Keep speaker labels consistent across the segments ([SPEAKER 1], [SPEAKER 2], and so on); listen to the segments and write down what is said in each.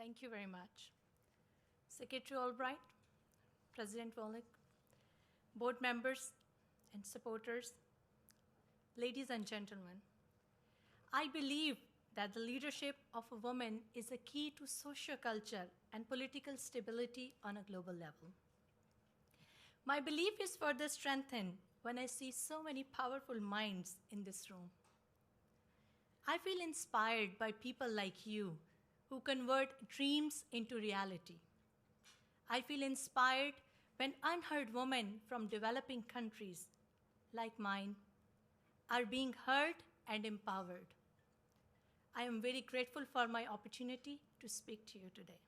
[SPEAKER 1] Thank you very much. Secretary Albright, President Volek, board members and supporters, ladies and gentlemen, I believe that the leadership of a woman is a key to socioculture and political stability on a global level. My belief is further strengthened when I see so many powerful minds in this room. I feel inspired by people like you who convert dreams into reality. I feel inspired when unheard women from developing countries like mine are being heard and empowered. I am very grateful for my opportunity to speak to you today.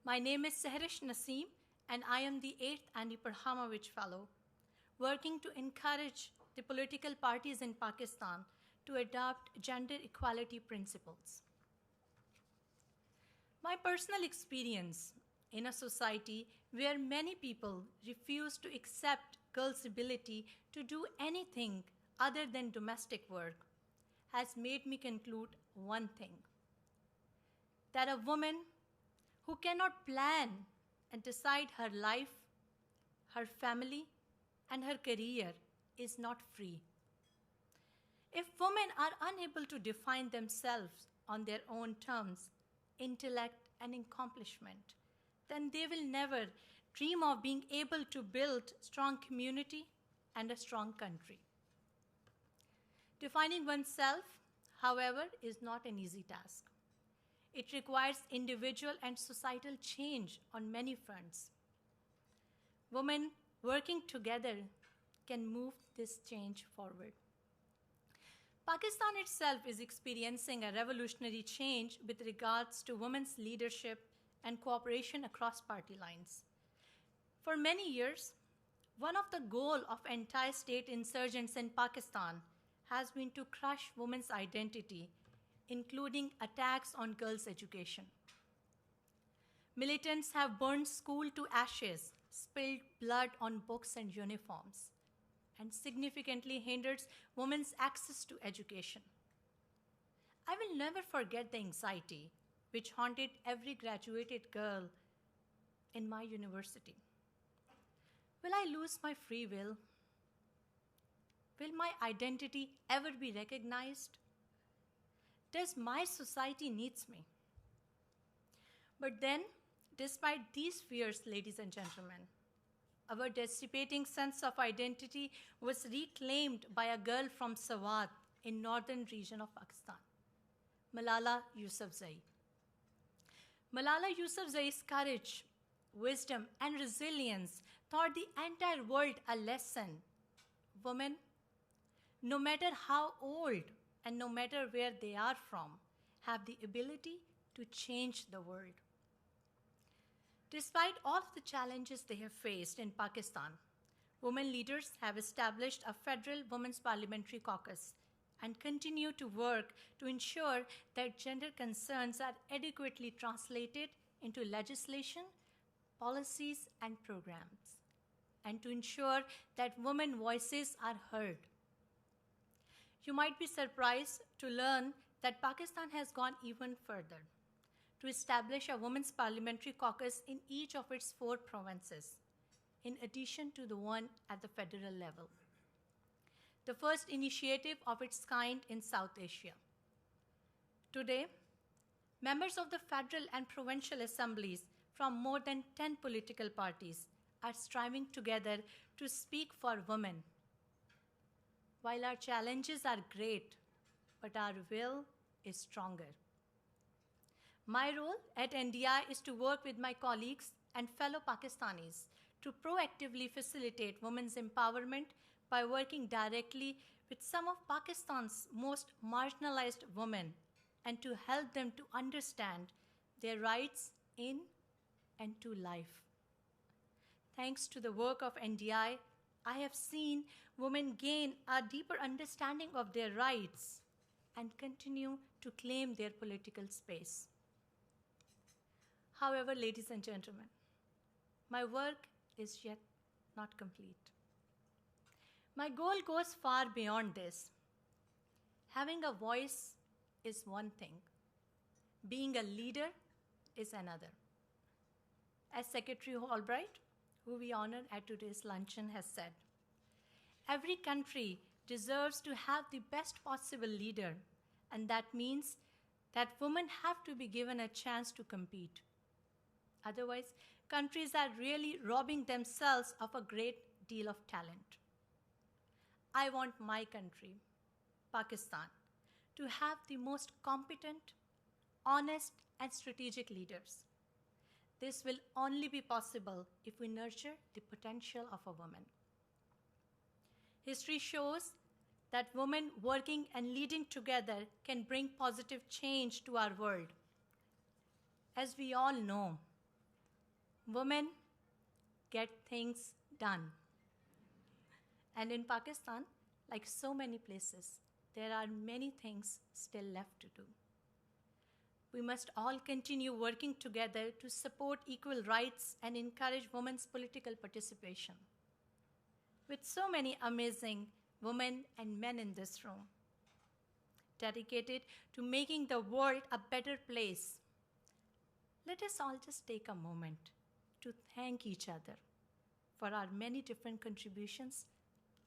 [SPEAKER 1] My name is Sehrish Naseem, and I am the 8th Andy Parhamovich Fellow, working to encourage the political parties in Pakistan to adopt gender equality principles. My personal experience in a society where many people refuse to accept girls' ability to do anything other than domestic work has made me conclude one thing: that a woman who cannot plan and decide her life, her family, and her career is not free. If women are unable to define themselves on their own terms, intellect, and accomplishment, then they will never dream of being able to build strong community and a strong country. Defining oneself, however, is not an easy task. It requires individual and societal change on many fronts. Women working together can move this change forward. Pakistan itself is experiencing a revolutionary change with regards to women's leadership and cooperation across party lines. For many years, one of the goals of anti-state insurgents in Pakistan has been to crush women's identity, including attacks on girls' education. Militants have burned school to ashes, spilled blood on books and uniforms, and significantly hindered women's access to education. I will never forget the anxiety which haunted every graduated girl in my university. Will I lose my free will? Will my identity ever be recognized? Does my society needs me? But then, despite these fears, ladies and gentlemen, our dissipating sense of identity was reclaimed by a girl from Swat in northern region of Pakistan, Malala Yousafzai. Malala Yousafzai's courage, wisdom, and resilience taught the entire world a lesson. Women, no matter how old and no matter where they are from, have the ability to change the world. Despite all of the challenges they have faced in Pakistan, women leaders have established a federal women's parliamentary caucus and continue to work to ensure that gender concerns are adequately translated into legislation, policies, and programs, and to ensure that women's voices are heard. You might be surprised to learn that Pakistan has gone even further to establish a women's parliamentary caucus in each of its 4 provinces, in addition to the one at the federal level, the first initiative of its kind in South Asia. Today, members of the federal and provincial assemblies from more than 10 political parties are striving together to speak for women. While our challenges are great, but our will is stronger. My role at NDI is to work with my colleagues and fellow Pakistanis to proactively facilitate women's empowerment by working directly with some of Pakistan's most marginalized women and to help them to understand their rights in and to life. Thanks to the work of NDI, I have seen women gain a deeper understanding of their rights and continue to claim their political space. However, ladies and gentlemen, my work is yet not complete. My goal goes far beyond this. Having a voice is one thing. Being a leader is another. As Secretary Albright, who we honor at today's luncheon, has said, every country deserves to have the best possible leader, and that means that women have to be given a chance to compete. Otherwise, countries are really robbing themselves of a great deal of talent. I want my country, Pakistan, to have the most competent, honest, and strategic leaders. This will only be possible if we nurture the potential of a woman. History shows that women working and leading together can bring positive change to our world. As we all know, women get things done. And in Pakistan, like so many places, there are many things still left to do. We must all continue working together to support equal rights and encourage women's political participation. With so many amazing women and men in this room, dedicated to making the world a better place, let us all just take a moment to thank each other for our many different contributions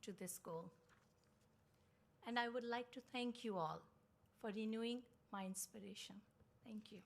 [SPEAKER 1] to this goal. And I would like to thank you all for renewing my inspiration. Thank you.